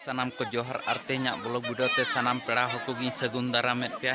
सानाम को जोहर आरते blog video ते सानाम पेड़ा हकुगी सगुन दारामेद पे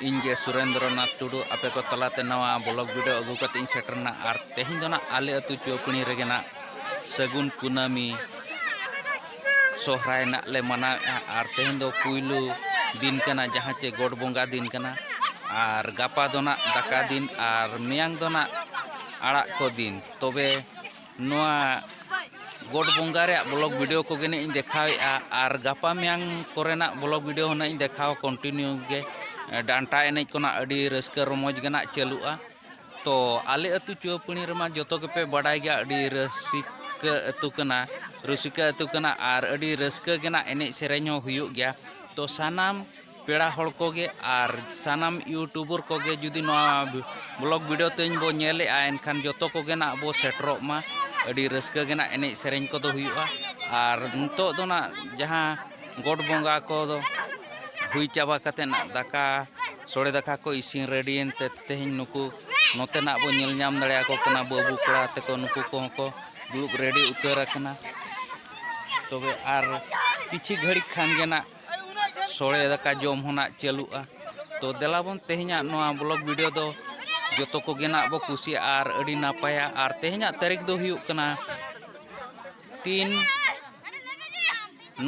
इनगे सुरेंद्रनाथ टुडू आपे को तलाते नवा ब्लॉग वीडियो अगू कते इन सेटरना आर तेहिं दोना आले अतु चौपणी रेगेना सगुन कुनामी सोहराय ना ले मना आर तेहिं दो पुइलू दिन कना जहां चे गोड बोंगा दिन कना आर गापा दोना दाका दिन आर मियांग दोना आड़ा को दिन तबे नवा गोड बोंगा रे ब्लॉग वीडियो को गेने इन देखावेआ आर गापा मियांग कोरेना ब्लॉग वीडियो होना इन देखाव कंटिन्यू गे डांटा एनेज कोना अडी रस्का रमोज गना चलुआ तो आले अतु चौपणी रमा जतो के पे बडाय गया अडी रसिका अतु कना आर अडी रस्का गना एनेज सेरेñ हो हुयुग गया तो सानाम पेड़ा हड़ कोगे आर सानाम यूट्यूबर कोगे जुदी नवा ब्लॉग वीडियो तेñ बो नेलेआ एनखान जतो कोगे ना बो सेटरो मा अडी रस्का गना एनेज सेरेñ को दो हुयुआ आर नतो दो ना जहां गोड बोंगा को दो हुई चाबा कते ना दाका सोड़े दाका को इसिन रेडियन ते तेहिं नुकु नोते ना बो नेल नाम दड़िया को कना बाबू कड़ा ते को नुकु को दुब रेडी उतर कना तबे आर किछि घड़ी खान गेना सोड़े दाका जम होना चलुआ तो देलाबन तेहिंया नोआ ब्लॉग वीडियो दो जतो को गेना बो कुसी आर अडी नापाया आर तेहिंया तारीख दो हुयुग कना 3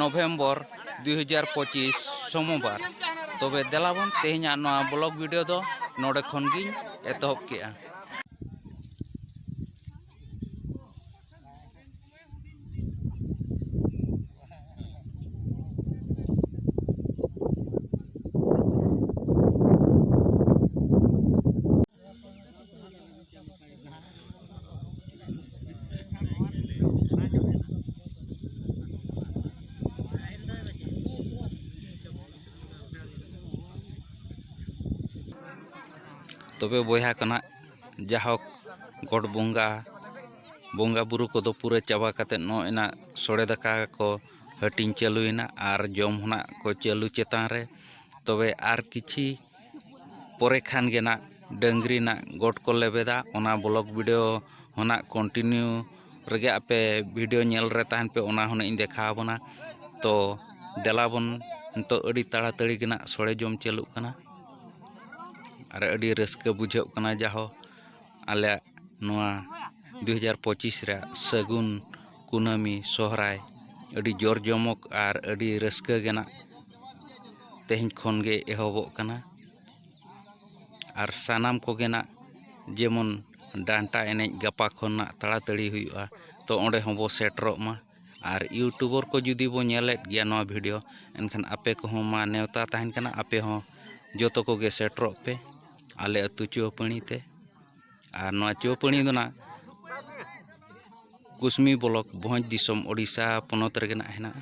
नवंबर 2025 सोमवार तबे देलाबन तेहिंया नोआ ब्लॉग वीडियो दो नोडे खन गिन एतहब केआ तबे बोया कना जाहक गोड बोंगा बोंगा बुरु को दो पूरा चाबा कते नो इना सोड़े दाका को हटिंग चलुइना आर जम होना को चलु चेतान रे तबे आर किछि पोरे खान गेना डंगरी ना गोड को लेबेदा ओना ब्लॉग वीडियो होना कंटिन्यू रगे आपे वीडियो नेल रे ताहन पे ओना होना इन देखाबना तो देलाबन तो अडी ताड़ाताड़ी गेना सोड़े जम चलु कना और अडी रस्का बुझाव कना जाहो आले नोआ 2025 रे सगुन कुनामी सोहराय अडी जोर जमक और अडी रस्का गेना तेहिं खन गे एहबोग कना और सानाम को गेना जेमन डांटा एनेज गापा खन ताड़ाताड़ी हुयुआ तो ओंडे होबो सेटरोग मा और यूट्यूबर को जुदी बो नेलेत गया नोआ वीडियो एनखान आपे को मा नेवता ताहन कना आपे हो जतो को गे सेटरोग पे आले अतु चौपणी ते और नोआ चौपणी दोना कुसमी ब्लॉक भोज दिसम ओडिशा पनत रेगे ना हेना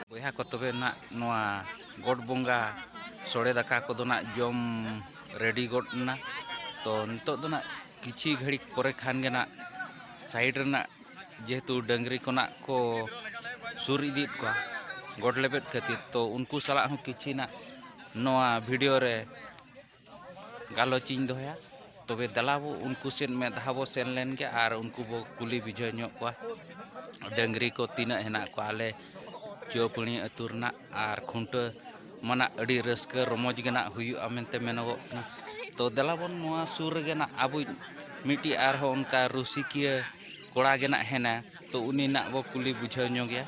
boya ko tobe na noa god bonga sore daka ko do na jom ready god na to nito do na kichi ghadi pore khan ge na side rena jehetu dangri kona ko sur idit ko god lebet khatir to unku sala hon kichi na noa video re galocing doya tobe dalabo unku sen me dhabo sen len ge ar unku bo kuli bijho nyok ko dangri ko tina henak ko ale Jopuni aturna ar khunta mana adi raska romoj gena huyu amente menogo na to dalabon noa sur gena abu miti ar ho onka rusikia kola gena hena to uni na bo kuli bujhaw nyogya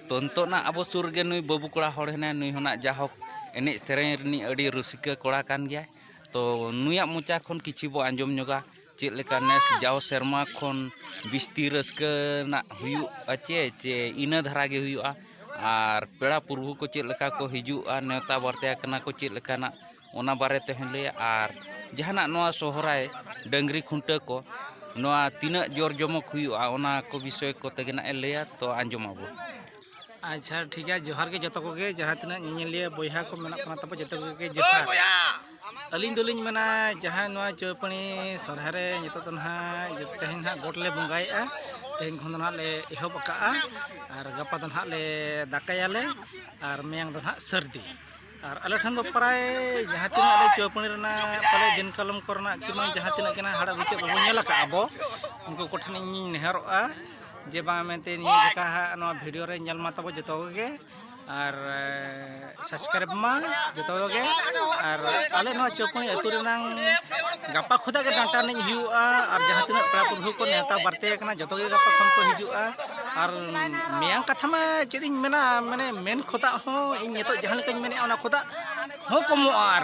to nto na abo sur ge nui babu kola hor hena nui hona jahok enej sereng rini adi rusika kola kan gya to nuya mocha khon kichi bo anjom nyoga cik leka nes jauh serma khon bisti raska na huyu ache che ina dhara ge huyu ar pera purbu ko cik leka ko hiju neuta bartea kana ko cik leka na ona bare te hele ar jahana noa sohrai dangri khunta ko noa tina jor jomok huyu ona ko bisoy ko tegena eleya to anjom abo अच्छा ठीक है जोहार के जतो को गे जहां तना निनिलिया बोया को मेना कना तब जतो को गे जोहार अलिन दुलिन मना जहां नवा चौपणी सरहारे जतो तो ना तेहन हा गोटले बंगाया तेहन खन ना ले एहब का और गपा तो ना ले दाकायाले और मेंग तो ना सर्दी और अले ठन दो प्राय जहां तना ले चौपणी रना पले दिन कलम करना कि मन जहां तना केना हाड़ा बिचे बबु नेला का अबो उनको कोठन इन नेहरोआ जे बा मेंते नि जका नवा वीडियो रे नेल मा तब जतो गे और सब्सक्राइब मा जतो गे और आले नवा चौपणी अतु रेनांग गपा खुदा के डांटा नि हियुआ और जहां तना प्रा प्रभु को नेता बरते कना जतो गे गपा खन को हिजुआ और मेयां कथा मा चेदिन मेना माने मेन खुदा हो इन नितो जहां लेकाñ मेने ओना खुदा हो कमो आर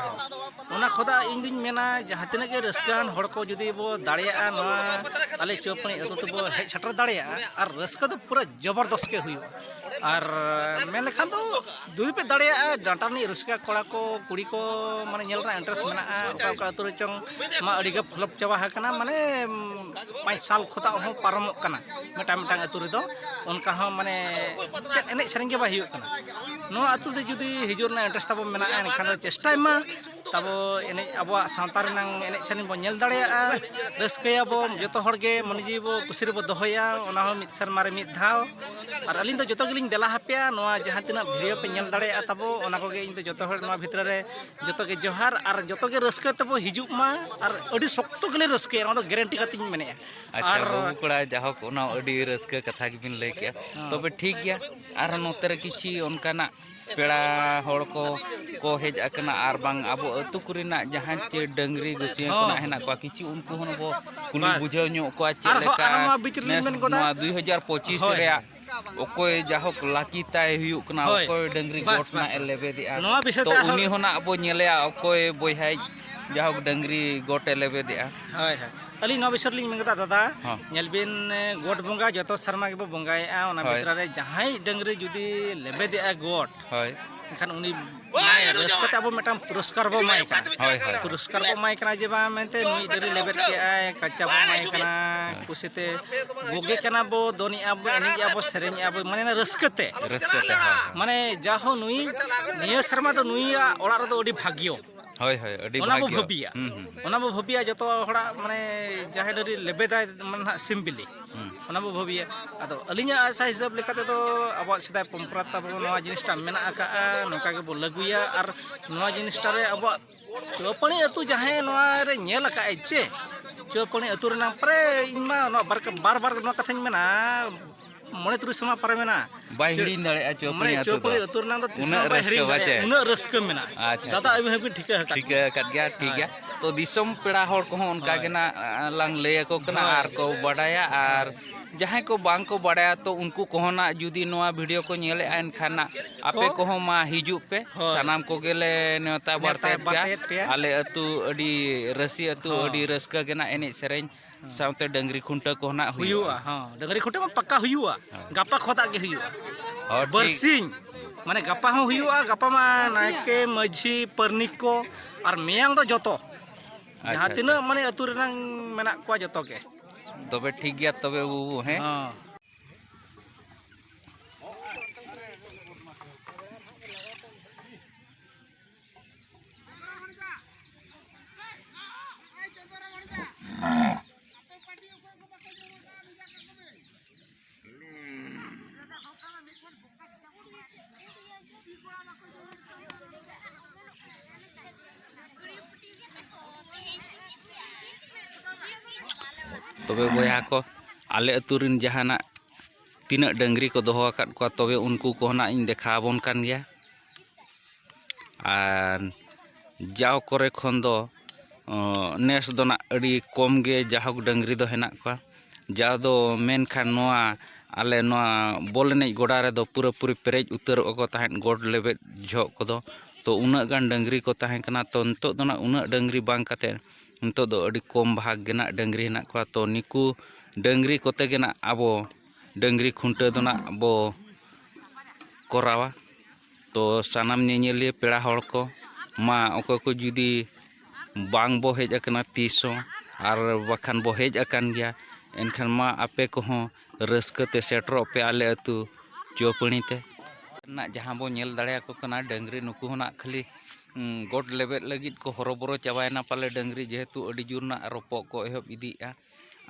ओना खुदा इन दिन मेना जहां तना के रस्कान हड़ को जुदी बो दाड़िया नवा आले चौपणी अतु तो बो हेज छटर दाड़िया और रस्का तो पूरा जबरदस्त के हुई और मेन लेखान तो दुई पे दाड़िया डांटा नि रस्का कोड़ा को कुड़ी को माने नेल रा इंटरेस्ट मेना ओका ओका अतु चंग मा अड़ी गे फ्लप चावा हकना माने 5 साल खुदा हो पारम कना मेटा मेटा अतु रे दो उनका हो माने एने सरंग के बा हियो कना नो अतु दे जुदी हिजुर ना इंटरेस्ट तब मेना एनखान चेष्टा मा तब एने अब सावता रेनांग एने सरंग बो नेल दाड़िया रस्कया बो जतो हड़ गे मन जीबो कुसिर बो दोहया ओना हो मिद सर मारे मिद धाव और अलिन तो जतो गिलिन देला हपिया नोआ जहां तना वीडियो पे नेल दाड़िया तबो ओना को गे इन तो जतो हड़ नोआ भितर रे जतो गे जोहार और जतो गे रस्का तबो हिजुक मा और अडी सख्तो गेले रस्के ओना तो गारंटी कतिन मेने अच्छा बाबू कोड़ा जहक ओना अडी रस्का कथा गिबिन लay के तबे ठीक गया और नोते रे किछि ओनकाना पेड़ा हड़ को हेज आकना आर बांग आबो अतु कुरिना जहां चे डंगरी गुसिया कोना हेना को किछि उनको हन बो कुली बुझाव न्यो को चे लेका नोआ 2025 रे ओकोय जाहक लाकी ताय हुयु कना ओकोय डंगरी गोट ना एलेबे दिया तो उनी होना अबो नेले ओकोय बोयहाय जाहक डंगरी गोट एलेबे दिया हाय हाय अली नो बिसर लिंग मेंगता दादा नेलबिन गोट बंगा जतो शर्मा के बंगाया ओना भितरा रे जहाय डंगरी जुदी लेबे दिया गोट होय एखान उनी माय रस्कता बो मेटाम पुरस्कार बो माय का होय होय पुरस्कार बो माय कना जे बा मेंते नी दरी लेबेट के आय कच्चा बो माय कना कुसिते गोगे कना बो दोनी अब एनी अब सेरेनी अब माने रस्कते माने जाहो नुई निया शर्मा तो नुईया ओड़ा रे तो ओडी भाग्यो होय होय अडी भाग्य ओना बो भबिया जतो हड़ा माने जाहे दरी लेबेदा माने सिम्बिली ओना बो भबिया आदो अलिया आशा हिसाब लेकाते तो अब सिदा परंपरा तब नवा जिनिसटा मेना आका नोका के बो लगुया और नवा जिनिसटा रे अब चौपणी अतु जाहे नवा रे नेल आका चे चौपणी अतु रे ना परे इमा बार बार नवा कथाñ मेना मने तुरी समा पारे मेना बाय हिडिन दाड़े चौपड़ी अतुर ना तो उना रस्का मेना दादा अबे हबी ठीक है कट गया ठीक है तो दिसम पेड़ा हड़ को उनका के ना लांग ले को कना आर को बडाया आर जहां को बांग को बडाया तो उनको कोहना जुदी नवा वीडियो को नेले एन खाना आपे को मा हिजु पे सनाम को गेले नेता बरते पे आले अतु अडी रसी अतु अडी रस्का के ना एने सेरेन साउते डंगरी खुंटा को ना हुयुआ हां डंगरी खुंटा मा पक्का हुयुआ गप्पा खोदा के हुयुआ और बरसिंग माने गप्पा हो हुयुआ गप्पा मा नायके मझी परनिक को और मेयांग दो जतो जहां तिना माने अतु रेनांग मेना को जतो के तबे ठीक गया तबे बाबू हैं हाँ तबे बया को आले अतुरिन जहाना तीना डंगरी को दोहो आकाद को तबे उनको को ना इन देखाबोन कान गया आर जाव करे खन दो नेस दो ना अड़ी कम गे जाहक डंगरी दो हेना को जाव दो मेन खान नोआ आले नोआ बॉल एनेज गोड़ा रे दो पूरा पूरी पेरेज उतर को ताहेन गोड लेबे झोक को दो तो उना गान डंगरी को ताहें कना तो नतो दो ना उना डंगरी बांग काते नतो दो अड़ी कम भाग गेना डंगरी हेना को तो निकू डंगरी कोते गेना आबो डंगरी खुंटे दो ना आबो कोरावा तो सानाम नेनेलिए पेड़ा हड़ को मा ओको को जुदी बांग बो हेज अकना तीसो आर बखान बो हेज अकन गया एनखान मा आपे को हो रस्कते सेटरो पे आले अतु चौपणी ते ना जहां बो नेल दाड़े को कना डंगरी नुकु होना खाली गोड लेबे लगित को हरोबरो चाबायना पाले डंगरी जेहेतु अडी जुरना रोपो को एहब इदिया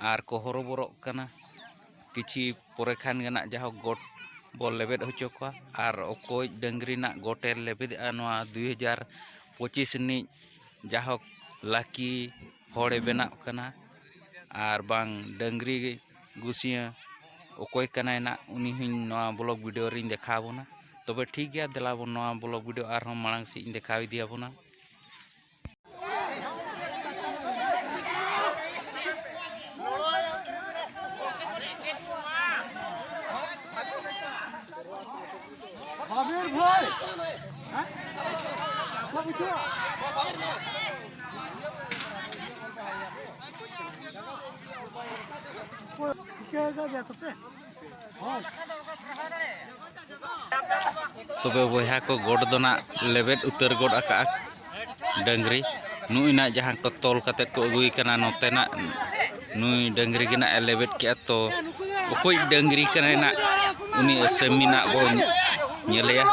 आर को हरोबरो कना किछि पोरे खान गना जहां गोड बो लेबेद होचो को आर ओकोय डंगरी ना गोटे लेबेद नवा 2025 नि जहां लाकी होड़े बेना कना आर बांग डंगरी गुसिया ओकोय कनाय ना उनी हिन नवा ब्लॉग वीडियो रिन देखाबोना तबे ठीक गया देलाबो नवा ब्लॉग वीडियो आर हम मांग सी देखावि दियाबोना तबे बया को गोड दोना लेबेद उतर गोड आका डंगरी नुइना जहां को तोल कते को अगुई कना नोतेना नुई डंगरी गिना लेबेद के तो ओकोय डंगरी कना ना उनी सेमिना बो नेलेया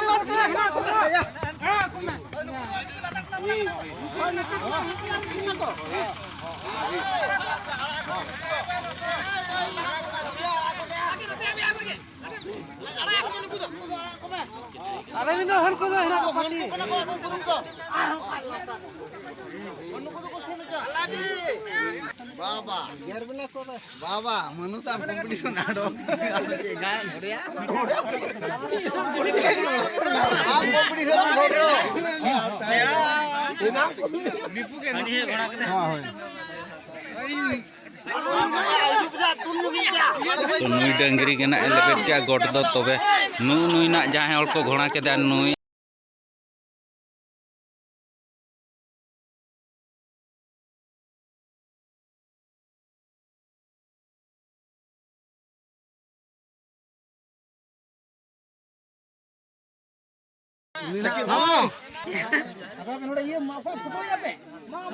बाबा बाबा मनु ता कंपटीशन आडो गाय घोड़िया कंपटीशन घोड़ो तेरा निपु के नहीं घोड़ा के हां तो नुई डंगरी के ना लेबेट क्या गोट दो तबे नुई ना जहां हल को घोड़ा के दा नुई apa